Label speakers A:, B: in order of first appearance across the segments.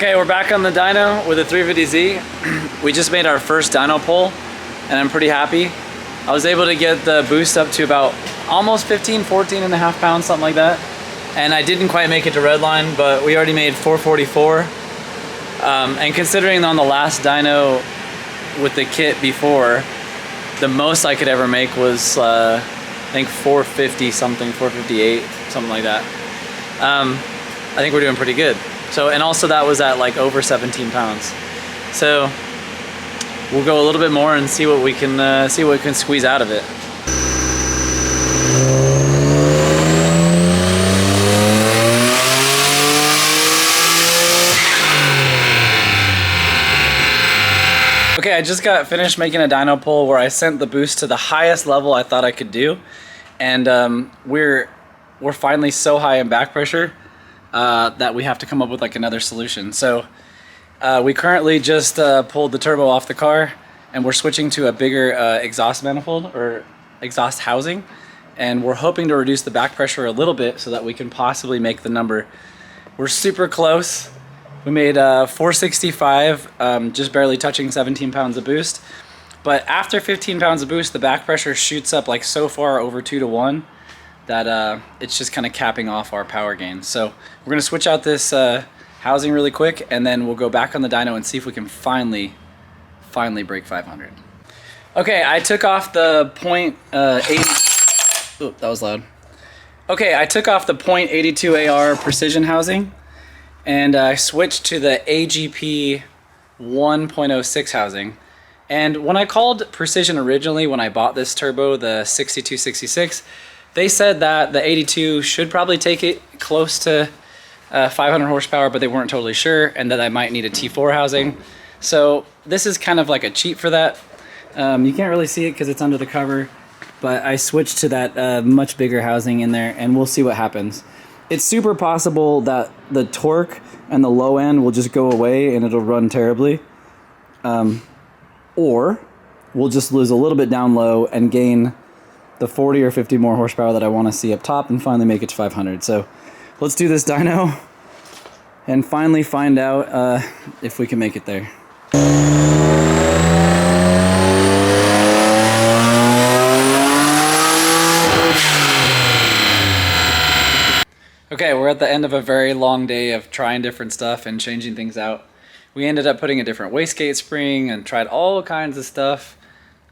A: Okay, we're back on the dyno with the 350Z. We just made our first dyno pull and I'm pretty happy. I was able to get the boost up to about almost 14 and a half pounds, something like that. And I didn't quite make it to redline, but we already made 444. And considering on the last dyno with the kit before, the most I could ever make was I think 450 something, 458, something like that. I think we're doing pretty good. So, and also that was at like over 17 pounds. So we'll go a little bit more and see what we can squeeze out of it. Okay, I just got finished making a dyno pull where I sent the boost to the highest level I thought I could do, and we're finally so high in back pressure that we have to come up with like another solution. So we currently just pulled the turbo off the car, and we're switching to a bigger exhaust manifold or exhaust housing, and we're hoping to reduce the back pressure a little bit so that we can possibly make the number. We're super close. We made 465, just barely touching 17 pounds of boost. But after 15 pounds of boost, the back pressure shoots up like so far over 2 to 1 that it's just kind of capping off our power gain. So we're gonna switch out this housing really quick, and then we'll go back on the dyno and see if we can finally break 500. Okay, I took off the .80. Oop, that was loud. Okay, I took off the .82 AR precision housing, and I switched to the AGP 1.06 housing. And when I called Precision originally, when I bought this turbo, the 6266, they said that the 82 should probably take it close to 500 horsepower, but they weren't totally sure, and that I might need a T4 housing. So this is kind of like a cheat for that. You can't really see it because it's under the cover, but I switched to that much bigger housing in there, and we'll see what happens. It's super possible that the torque and the low end will just go away and it'll run terribly. Or we'll just lose a little bit down low and gain the 40 or 50 more horsepower that I want to see up top and finally make it to 500. So let's do this dyno and finally find out if we can make it there. Okay, we're at the end of a very long day of trying different stuff and changing things out. We ended up putting a different wastegate spring and tried all kinds of stuff.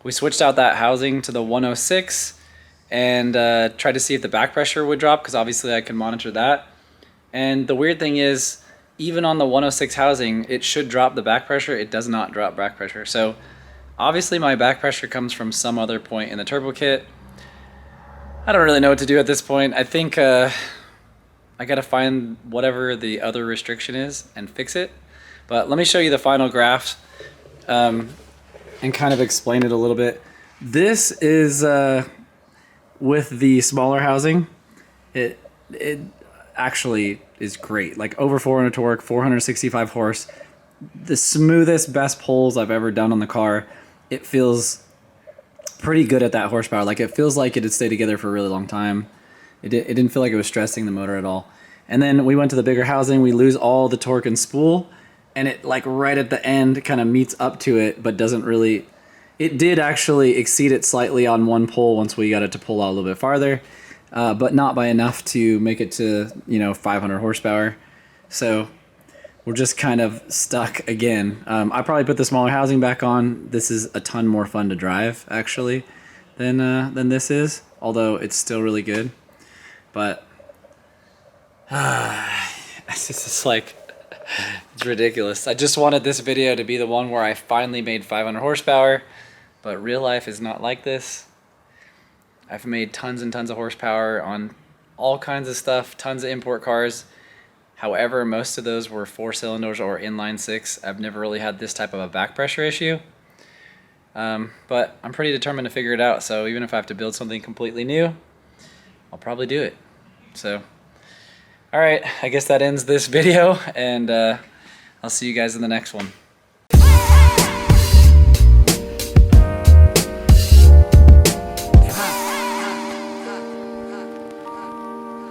A: We switched out that housing to the 106 and tried to see if the back pressure would drop, because obviously I can monitor that. And the weird thing is, even on the 106 housing, it should drop the back pressure. It does not drop back pressure. So obviously my back pressure comes from some other point in the turbo kit. I don't really know what to do at this point. I think I gotta find whatever the other restriction is and fix it. But let me show you the final graph and kind of explain it a little bit. This is with the smaller housing. It actually is great. Like over 400 torque, 465 horse. The smoothest, best pulls I've ever done on the car. It feels pretty good at that horsepower. Like it feels like it had stayed together for a really long time. It didn't feel like it was stressing the motor at all. And then we went to the bigger housing. We lose all the torque and spool, and it like right at the end kind of meets up to it, but doesn't really. It did actually exceed it slightly on one pull once we got it to pull out a little bit farther, but not by enough to make it to 500 horsepower. So we're just kind of stuck again. I probably put the smaller housing back on. This is a ton more fun to drive actually than this is, although it's still really good. But it's just like, it's ridiculous. I just wanted this video to be the one where I finally made 500 horsepower, but real life is not like this. I've made tons and tons of horsepower on all kinds of stuff, tons of import cars. However, most of those were 4 cylinders or inline 6. I've never really had this type of a back pressure issue. But I'm pretty determined to figure it out, so even if I have to build something completely new, I'll probably do it. So, all right, I guess that ends this video, and I'll see you guys in the next one.